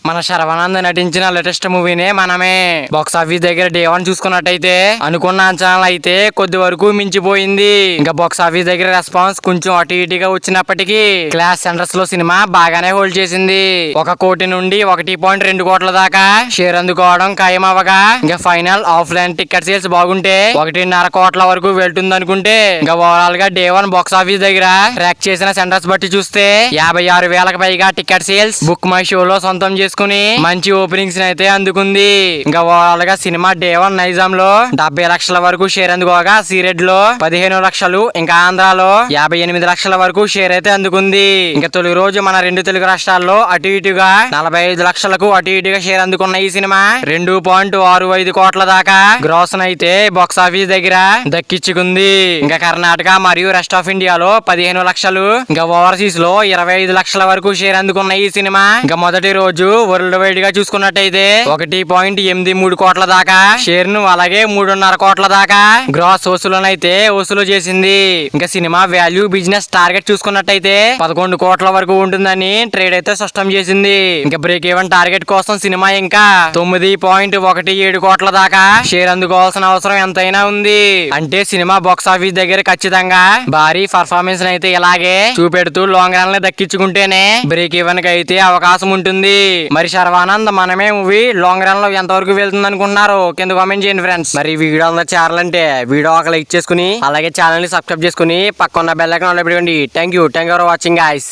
మన శర్వానంద్ నటించిన లేటెస్ట్ మూవీనే మనమే బాక్స్ ఆఫీస్ దగ్గర డే 1 చూసుకున్నట్టయితే అనుకున్న అంచనాలు అయితే కొద్ది వరకు మించిపోయింది. ఇంకా బాక్స్ ఆఫీస్ దగ్గర రెస్పాన్స్ కొంచెం అటు ఇటుగా వచ్చినప్పటికీ క్లాస్ సెంటర్స్ లో సినిమా బాగానే హోల్డ్ చేసింది. 1 కోటి నుండి 1.2 కోట్ల దాకా షేర్ అందుకోవడం ఖాయం అవ్వగా ఇంకా ఫైనల్ ఆఫ్లైన్ టికెట్ సేల్స్ బాగుంటే 1.5 కోట్ల వరకు వెళ్తుంది అనుకుంటే ఇంకా ఓవరాల్ గా డే 1 బాక్స్ ఆఫీస్ దగ్గర ట్రాక్ చేసిన సెంటర్స్ బట్టి చూస్తే 56,000కి పైగా టికెట్ సేల్స్ బుక్ మై షోలో సొంతం చేసుకుని మంచి ఓపెనింగ్స్ అయితే అందుకుంది. ఇంకా ఓవరాల్ గా సినిమా డే 1 నైజాం లో 70 లక్షల వరకు షేర్ అందుకోగా సీరెడ్ లో 15 లక్షలు ఇంకా ఆంధ్రాలో 58 లక్షల వరకు షేర్ అయితే అందుకుంది. ఇంకా తొలి రోజు మన 2 తెలుగు రాష్ట్రాల్లో అటు ఇటుగా 45 లక్షలకు అటు ఇటుగా షేర్ అందుకున్న ఈ సినిమా 2.65 కోట్ల దాకా గ్రాస్ అయితే బాక్స్ ఆఫీస్ దగ్గర దక్కించుకుంది. ఇంకా కర్ణాటక మరియు రెస్ట్ ఆఫ్ ఇండియాలో 15 లక్షలు ఇంకా ఓవర్సీస్ లో 25 లక్షల వరకు షేర్ అందుకున్న ఈ సినిమా ఇంకా మొదటి రోజు వరల్డ్ వైడ్ గా చూసుకున్నట్టయితే 1.83 కోట్ల దాకా షేర్ ను అలాగే 3.5 కోట్ల దాకా గ్రాస్ వసూలునైతే వసూలు చేసింది. ఇంకా సినిమా వాల్యూ బిజినెస్ టార్గెట్ చూసుకున్నట్టయితే 11 కోట్ల వరకు ఉంటుందని ట్రేడ్ అయితే స్పష్టం చేసింది. ఇంకా బ్రేక్ ఈవెన్ టార్గెట్ కోసం సినిమా ఇంకా 9.17 కోట్ల దాకా షేర్ అందుకోవాల్సిన అవసరం ఎంతైనా ఉంది. అంటే సినిమా బాక్స్ ఆఫీస్ దగ్గర ఖచ్చితంగా భారీ పర్ఫార్మెన్స్ అయితే ఇలాగే చూపెడుతూ లాంగ్ రన్ దక్కించుకుంటేనే బ్రేక్ ఈవెన్ కి అయితే అవకాశం ఉంటుంది. మరి శర్వానంద్ మనమే మూవీ లాంగ్ రన్ లో ఎంత వరకు వెళ్తుంది అనుకుంటున్నారు కింద కామెంట్ చేయండి ఫ్రెండ్స్. మరి వీడియో చేరాలంటే వీడియో ఒక లైక్ చేసుకుని అలాగే ఛానల్ ని సబ్స్క్రైబ్ చేసుకుని పక్కన బెల్ ఐకాన్ ఆన్ లో పెట్టుకోండి. Thank you for watching guys.